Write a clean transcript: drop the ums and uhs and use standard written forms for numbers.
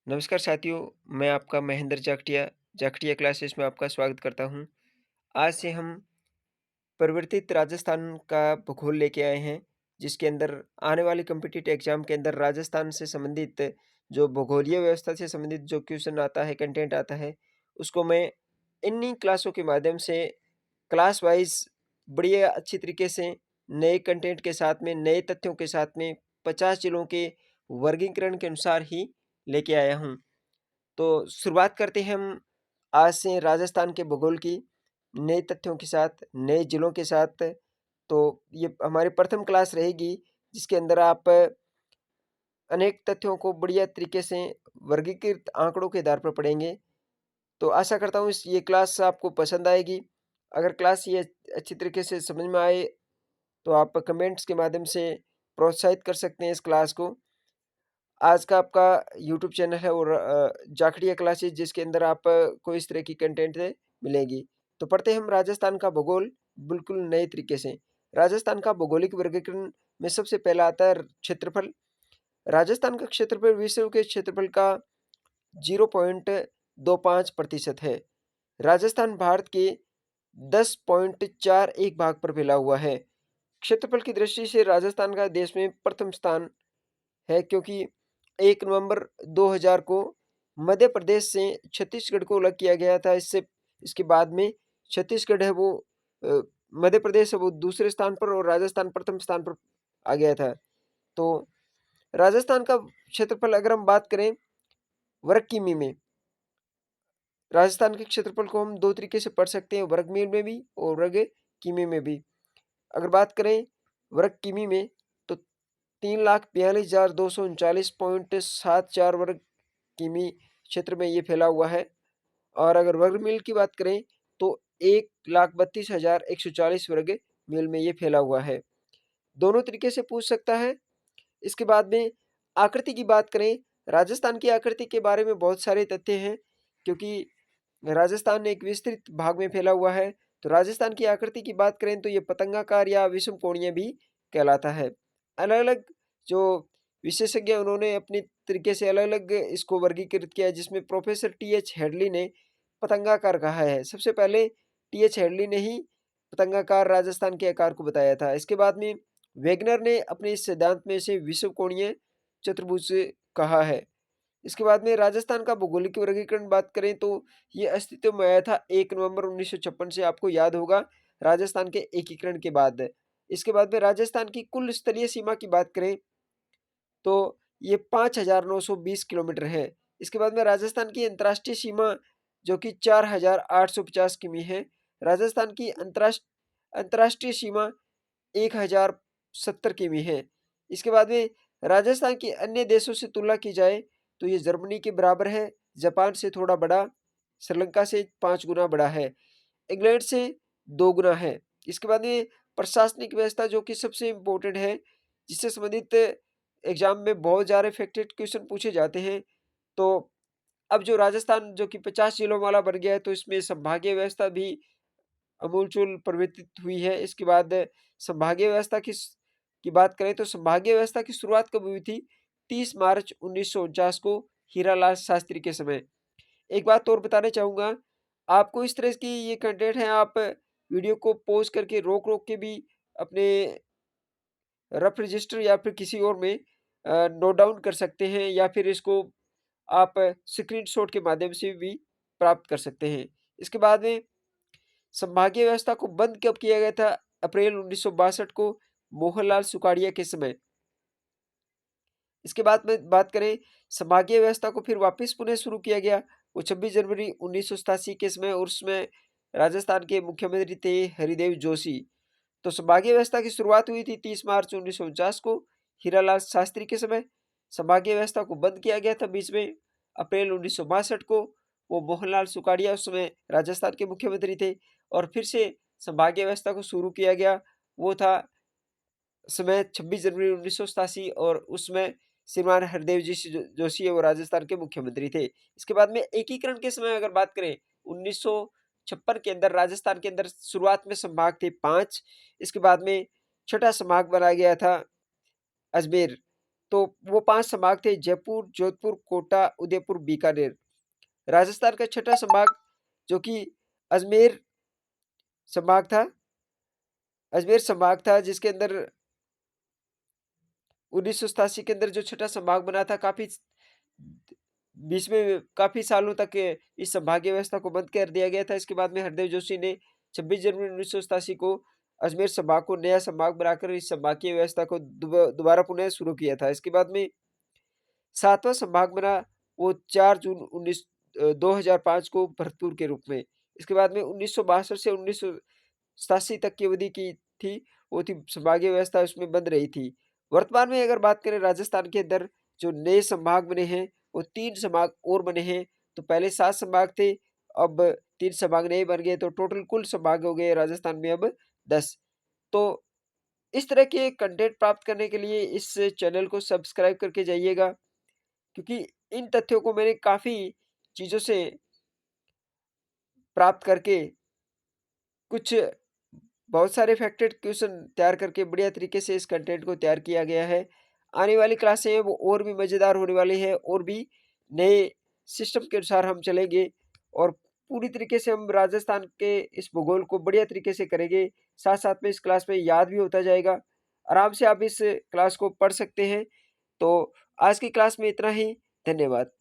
नमस्कार साथियों, मैं आपका महेंद्र जाखटिया जाखटिया क्लासेस में आपका स्वागत करता हूँ। आज से हम परिवर्तित राजस्थान का भूगोल लेके आए हैं, जिसके अंदर आने वाले कॉम्पिटिटिव एग्जाम के अंदर राजस्थान से संबंधित जो भूगोलीय व्यवस्था से संबंधित जो क्वेश्चन आता है, कंटेंट आता है, उसको मैं इन्हीं क्लासों के माध्यम से क्लास वाइज बढ़िया अच्छी तरीके से नए कंटेंट के साथ में, नए तथ्यों के साथ में 50 जिलों के वर्गीकरण के अनुसार ही लेके आया हूँ। तो शुरुआत करते हैं हम आज से राजस्थान के भूगोल की, नए तथ्यों के साथ, नए जिलों के साथ। तो ये हमारी प्रथम क्लास रहेगी, जिसके अंदर आप अनेक तथ्यों को बढ़िया तरीके से वर्गीकृत आंकड़ों के आधार पर पढ़ेंगे। तो आशा करता हूँ इस ये क्लास आपको पसंद आएगी। अगर क्लास ये अच्छी तरीके से समझ में आए, तो आप कमेंट्स के माध्यम से प्रोत्साहित कर सकते हैं इस क्लास को। आज का आपका यूट्यूब चैनल है और जाखड़िया क्लासेस, जिसके अंदर आपको इस तरह की कंटेंट मिलेगी। तो पढ़ते हैं हम राजस्थान का भूगोल बिल्कुल नए तरीके से। राजस्थान का भौगोलिक वर्गीकरण में सबसे पहला आता है क्षेत्रफल। राजस्थान का क्षेत्रफल विश्व के क्षेत्रफल का 0.25% है। राजस्थान भारत के 10.41 भाग पर फैला हुआ है। क्षेत्रफल की दृष्टि से राजस्थान का देश में प्रथम स्थान है, क्योंकि 1 नवंबर 2000 को मध्य प्रदेश से छत्तीसगढ़ को अलग किया गया था। इससे इसके बाद में छत्तीसगढ़ है वो अ, मध्य प्रदेश है वो दूसरे स्थान पर और राजस्थान प्रथम स्थान पर आ गया था। तो राजस्थान का क्षेत्रफल अगर हम बात करें वर्ग किमी में, राजस्थान के क्षेत्रफल को हम 2 तरीके से पढ़ सकते हैं, वर्ग मील में भी और वर्ग किमी में भी। अगर बात करें वर्ग किमी में, तो 3,42,239.74 वर्ग किमी क्षेत्र में ये फैला हुआ है। और अगर वर्ग मील की बात करें, तो 1,32,140 वर्ग मील में ये फैला हुआ है। दोनों तरीके से पूछ सकता है। इसके बाद में आकृति की बात करें, राजस्थान की आकृति के बारे में बहुत सारे तथ्य हैं, क्योंकि राजस्थान एक विस्तृत भाग में फैला हुआ है। तो राजस्थान की आकृति की बात करें तो ये पतंगाकार या विषम कोणीय भी कहलाता है। अलग-अलग जो विशेषज्ञ उन्होंने अपनी तरीके से अलग-अलग इसको वर्गीकृत किया है, जिसमें प्रोफेसर टी.एच. हेडली ने पतंगाकार कहा है। सबसे पहले टी.एच. हेडली ने ही पतंगाकार राजस्थान के आकार को बताया था। इसके बाद में वेगनर ने अपने इस सिद्धांत में इसे विषुवकोणीय चतुर्भुज कहा है। इसके बाद में राजस्थान का भौगोलिक वर्गीकरण बात करें तो ये अस्तित्व में आया था 1 नवंबर 1956 से, आपको याद होगा, राजस्थान के एकीकरण के बाद। इसके बाद में राजस्थान की कुल स्थलीय सीमा की बात करें तो ये 5,920 किलोमीटर है। इसके बाद में राजस्थान की अंतर्राष्ट्रीय सीमा जो कि 4,850 किमी है। राजस्थान की अंतर्राष्ट्रीय सीमा 1,070 किमी है। इसके बाद में राजस्थान की अन्य देशों से तुलना की जाए तो ये जर्मनी के बराबर है, जापान से थोड़ा बड़ा, श्रीलंका से 5 गुना बड़ा है, इंग्लैंड से 2 गुना है। इसके बाद में प्रशासनिक व्यवस्था जो कि सबसे इम्पोर्टेंट है, जिससे संबंधित एग्जाम में बहुत ज़्यादा फैक्टेड क्वेश्चन पूछे जाते हैं। तो अब जो राजस्थान जो कि 50 जिलों वाला बन गया है, तो इसमें संभागीय व्यवस्था भी अमूलचूल परिवर्तित हुई है। इसके बाद संभागीय व्यवस्था की बात करें तो संभागीय व्यवस्था की शुरुआत कब हुई थी? 30 मार्च 1949 को हीरालाल शास्त्री के समय। एक बात और बताना चाहूँगा, आपको इस तरह की ये कंटेंट है, आप वीडियो को पॉज़ करके रोक-रोक के भी अपने रफ रजिस्टर या फिर किसी और में नोट डाउन कर सकते हैं, या फिर इसको आप स्क्रीनशॉट के माध्यम से भी प्राप्त कर सकते हैं। इसके बाद में संभागीय व्यवस्था को बंद कब किया गया था? अप्रैल 1962 को मोहनलाल सुखाड़िया के समय। इसके बाद में बात करें संभागीय व्यवस्था को फिर वापस पुनः शुरू किया गया, वो 26 जनवरी 1987 के समय, और उसमें राजस्थान के मुख्यमंत्री थे हरिदेव जोशी। तो संभागीय व्यवस्था की शुरुआत हुई थी 30 मार्च 1949 को हीरालाल शास्त्री के समय। संभागीय व्यवस्था को बंद किया गया था बीच में अप्रैल 1962 को, वो मोहनलाल सुखाड़िया उस समय राजस्थान के मुख्यमंत्री थे। और फिर से संभागीय व्यवस्था को शुरू किया गया, वो था समय 26 जनवरी 1987, और उसमें श्रीमान हरदेव जी जोशी है वो राजस्थान के मुख्यमंत्री थे। इसके बाद में एकीकरण के समय अगर बात करें 1956 के अंदर राजस्थान के अंदर शुरुआत में संभाग थे 5। इसके बाद में छठा संभाग बनाया गया था अजमेर। तो वो 5 संभाग थे जयपुर, जोधपुर, कोटा, उदयपुर, बीकानेर। राजस्थान का छठा संभाग जो कि अजमेर संभाग था अजमेर संभाग था जिसके अंदर 1987 के अंदर जो छठा संभाग बना था, काफ़ी बीच में काफ़ी सालों तक इस संभागीय व्यवस्था को बंद कर दिया गया था। इसके बाद में हरदेव जोशी ने 26 जनवरी 1987 को अजमेर संभाग को नया संभाग बनाकर इस संभागीय व्यवस्था को दोबारा पुनः शुरू किया था। इसके बाद में 7वां संभाग बना, वो 4 जून 2005 को भरतपुर के रूप में। इसके बाद में 1962 से 1987 तक की अवधि की थी, वो थी संभागीय व्यवस्था उसमें बंद रही थी। वर्तमान में अगर बात करें राजस्थान के अंदर जो नए संभाग बने हैं, वो 3 संभाग और बने हैं। तो पहले 7 संभाग थे, अब 3 संभाग नए बन गए, तो टोटल कुल संभाग हो गए राजस्थान में अब 10। तो इस तरह के कंटेंट प्राप्त करने के लिए इस चैनल को सब्सक्राइब करके जाइएगा, क्योंकि इन तथ्यों को मैंने काफ़ी चीज़ों से प्राप्त करके कुछ बहुत सारे फैक्टेड क्वेश्चन तैयार करके बढ़िया तरीके से इस कंटेंट को तैयार किया गया है। आने वाली क्लासें हैं वो और भी मज़ेदार होने वाली है, और भी नए सिस्टम के अनुसार हम चलेंगे और पूरी तरीके से हम राजस्थान के इस भूगोल को बढ़िया तरीके से करेंगे। साथ-साथ में इस क्लास में याद भी होता जाएगा। आराम से आप इस क्लास को पढ़ सकते हैं। तो आज की क्लास में इतना ही। धन्यवाद।